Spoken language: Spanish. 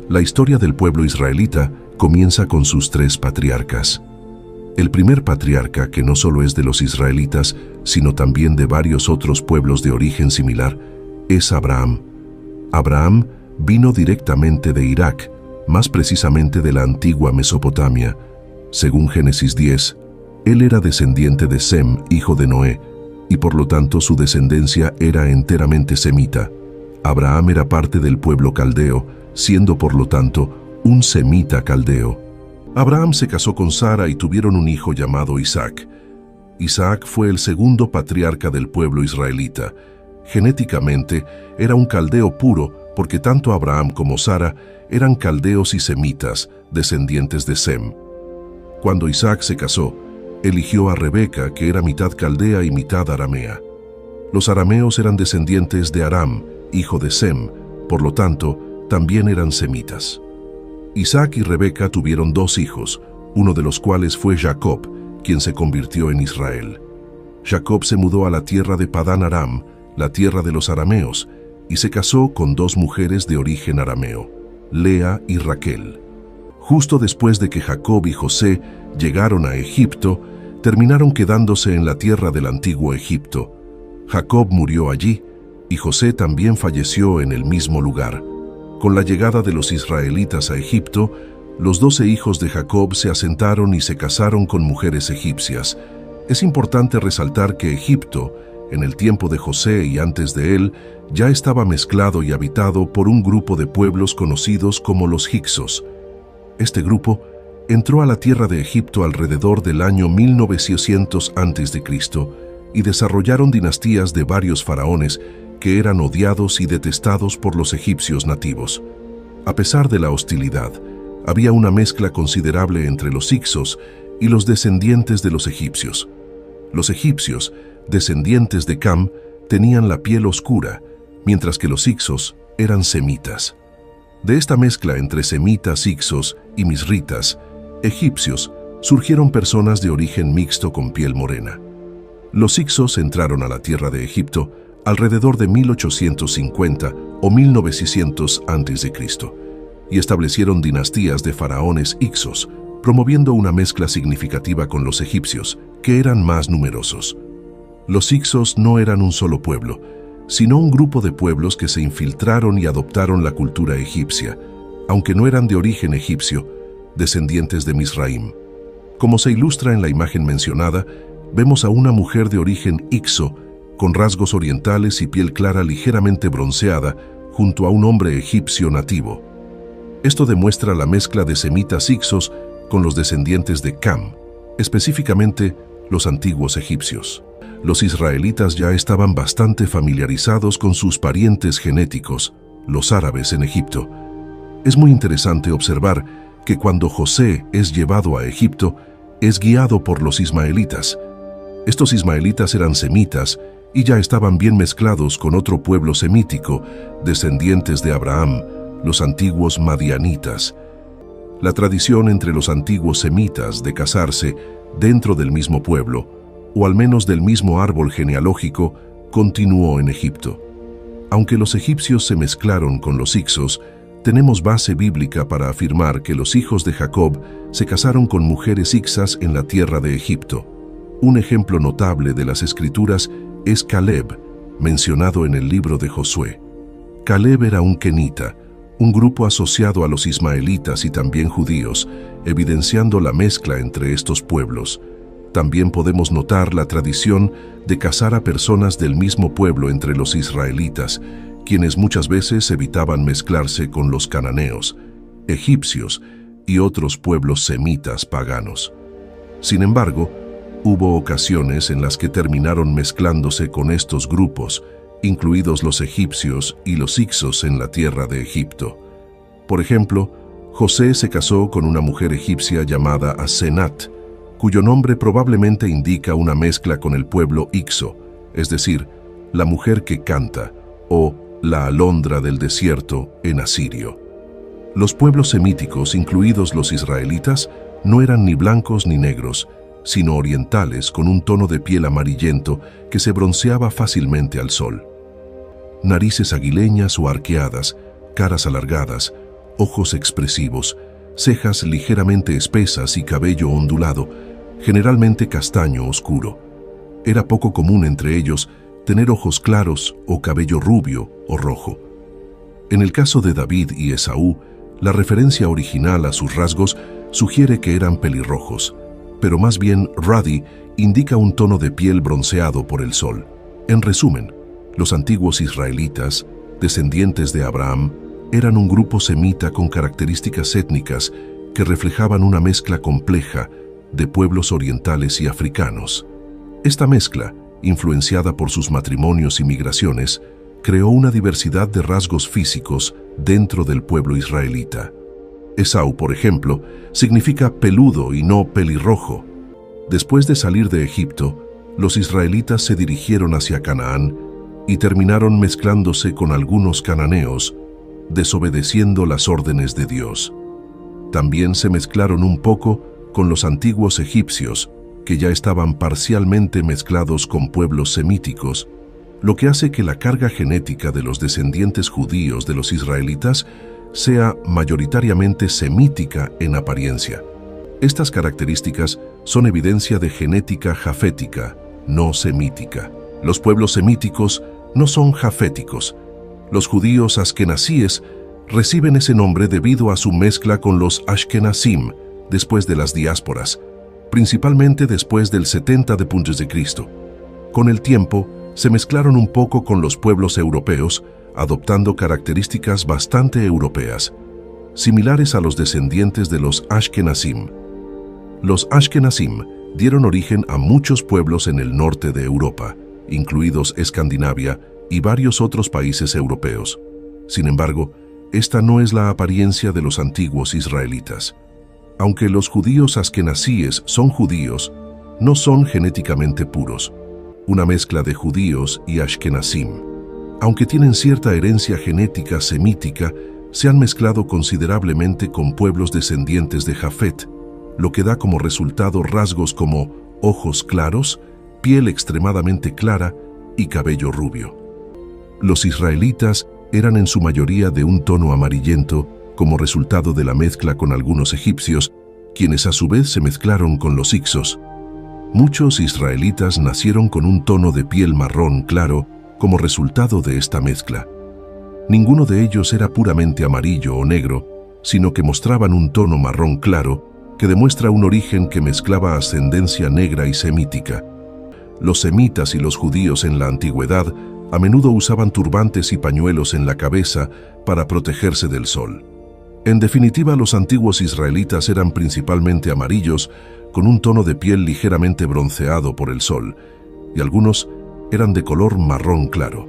La historia del pueblo israelita comienza con sus tres patriarcas. El primer patriarca, que no solo es de los israelitas, sino también de varios otros pueblos de origen similar, es Abraham. Abraham vino directamente de Irak, más precisamente de la antigua Mesopotamia. Según Génesis 10, él era descendiente de Sem, hijo de Noé, y por lo tanto su descendencia era enteramente semita. Abraham era parte del pueblo caldeo, siendo por lo tanto un semita caldeo. Abraham se casó con Sara y tuvieron un hijo llamado Isaac. Isaac fue el segundo patriarca del pueblo israelita. Genéticamente era un caldeo puro porque tanto Abraham como Sara eran caldeos y semitas, descendientes de Sem. Cuando Isaac se casó, eligió a Rebeca, que era mitad caldea y mitad aramea. Los arameos eran descendientes de Aram, hijo de Sem, por lo tanto, también eran semitas. Isaac y Rebeca tuvieron dos hijos, uno de los cuales fue Jacob, quien se convirtió en Israel. Jacob se mudó a la tierra de Padán Aram, la tierra de los arameos, y se casó con dos mujeres de origen arameo, Lea y Raquel. Justo después de que Jacob y José llegaron a Egipto, terminaron quedándose en la tierra del antiguo Egipto. Jacob murió allí, y José también falleció en el mismo lugar. Con la llegada de los israelitas a Egipto, los 12 hijos de Jacob se asentaron y se casaron con mujeres egipcias. Es importante resaltar que Egipto, en el tiempo de José y antes de él, ya estaba mezclado y habitado por un grupo de pueblos conocidos como los hicsos. Este grupo entró a la tierra de Egipto alrededor del año 1900 a.C. y desarrollaron dinastías de varios faraones que eran odiados y detestados por los egipcios nativos. A pesar de la hostilidad, había una mezcla considerable entre los hicsos y los descendientes de los egipcios. Los egipcios, descendientes de Cam, tenían la piel oscura, mientras que los hicsos eran semitas. De esta mezcla entre semitas, hicsos y misritas, egipcios, surgieron personas de origen mixto con piel morena. Los hicsos entraron a la tierra de Egipto alrededor de 1850 o 1900 a.C. y establecieron dinastías de faraones hicsos, promoviendo una mezcla significativa con los egipcios, que eran más numerosos. Los hicsos no eran un solo pueblo, sino un grupo de pueblos que se infiltraron y adoptaron la cultura egipcia, aunque no eran de origen egipcio, descendientes de Misraim. Como se ilustra en la imagen mencionada, vemos a una mujer de origen hicso, con rasgos orientales y piel clara ligeramente bronceada, junto a un hombre egipcio nativo. Esto demuestra la mezcla de semitas hicsos con los descendientes de Cam, específicamente los antiguos egipcios. Los israelitas ya estaban bastante familiarizados con sus parientes genéticos, los árabes en Egipto. Es muy interesante observar que cuando José es llevado a Egipto, es guiado por los ismaelitas. Estos ismaelitas eran semitas y ya estaban bien mezclados con otro pueblo semítico, descendientes de Abraham, los antiguos madianitas. La tradición entre los antiguos semitas de casarse dentro del mismo pueblo, o al menos del mismo árbol genealógico, continuó en Egipto. Aunque los egipcios se mezclaron con los hicsos, tenemos base bíblica para afirmar que los hijos de Jacob se casaron con mujeres hixas en la tierra de Egipto. Un ejemplo notable de las Escrituras es Caleb, mencionado en el libro de Josué. Caleb era un kenita, un grupo asociado a los ismaelitas y también judíos, evidenciando la mezcla entre estos pueblos. También podemos notar la tradición de casar a personas del mismo pueblo entre los israelitas, quienes muchas veces evitaban mezclarse con los cananeos, egipcios y otros pueblos semitas paganos. Sin embargo, hubo ocasiones en las que terminaron mezclándose con estos grupos, incluidos los egipcios y los hicsos en la tierra de Egipto. Por ejemplo, José se casó con una mujer egipcia llamada Asenat, cuyo nombre probablemente indica una mezcla con el pueblo hicso, es decir, la mujer que canta, o la alondra del desierto en asirio. Los pueblos semíticos, incluidos los israelitas, no eran ni blancos ni negros, sino orientales con un tono de piel amarillento que se bronceaba fácilmente al sol. Narices aguileñas o arqueadas, caras alargadas, ojos expresivos, cejas ligeramente espesas y cabello ondulado, generalmente castaño oscuro. Era poco común entre ellos tener ojos claros o cabello rubio o rojo. En el caso de David y Esaú, la referencia original a sus rasgos sugiere que eran pelirrojos, pero más bien ruddy indica un tono de piel bronceado por el sol. En resumen, los antiguos israelitas, descendientes de Abraham, eran un grupo semita con características étnicas que reflejaban una mezcla compleja de pueblos orientales y africanos. Esta mezcla, influenciada por sus matrimonios y migraciones, creó una diversidad de rasgos físicos dentro del pueblo israelita. Esaú, por ejemplo, significa peludo y no pelirrojo. Después de salir de Egipto, los israelitas se dirigieron hacia Canaán y terminaron mezclándose con algunos cananeos, desobedeciendo las órdenes de Dios. También se mezclaron un poco con los antiguos egipcios, que ya estaban parcialmente mezclados con pueblos semíticos, lo que hace que la carga genética de los descendientes judíos de los israelitas sea mayoritariamente semítica en apariencia. Estas características son evidencia de genética jafética, no semítica. Los pueblos semíticos no son jaféticos. Los judíos askenazíes reciben ese nombre debido a su mezcla con los ashkenazim después de las diásporas, principalmente después del 70 d.C. Con el tiempo, se mezclaron un poco con los pueblos europeos, adoptando características bastante europeas, similares a los descendientes de los ashkenazim. Los ashkenazim dieron origen a muchos pueblos en el norte de Europa, incluidos Escandinavia y varios otros países europeos. Sin embargo, esta no es la apariencia de los antiguos israelitas. Aunque los judíos askenazíes son judíos, no son genéticamente puros, una mezcla de judíos y ashkenazim. Aunque tienen cierta herencia genética semítica, se han mezclado considerablemente con pueblos descendientes de Jafet, lo que da como resultado rasgos como ojos claros, piel extremadamente clara y cabello rubio. Los israelitas eran en su mayoría de un tono amarillento como resultado de la mezcla con algunos egipcios, quienes a su vez se mezclaron con los hicsos. Muchos israelitas nacieron con un tono de piel marrón claro como resultado de esta mezcla. Ninguno de ellos era puramente amarillo o negro, sino que mostraban un tono marrón claro que demuestra un origen que mezclaba ascendencia negra y semítica. Los semitas y los judíos en la antigüedad a menudo usaban turbantes y pañuelos en la cabeza para protegerse del sol. En definitiva, los antiguos israelitas eran principalmente amarillos, con un tono de piel ligeramente bronceado por el sol, y algunos eran de color marrón claro.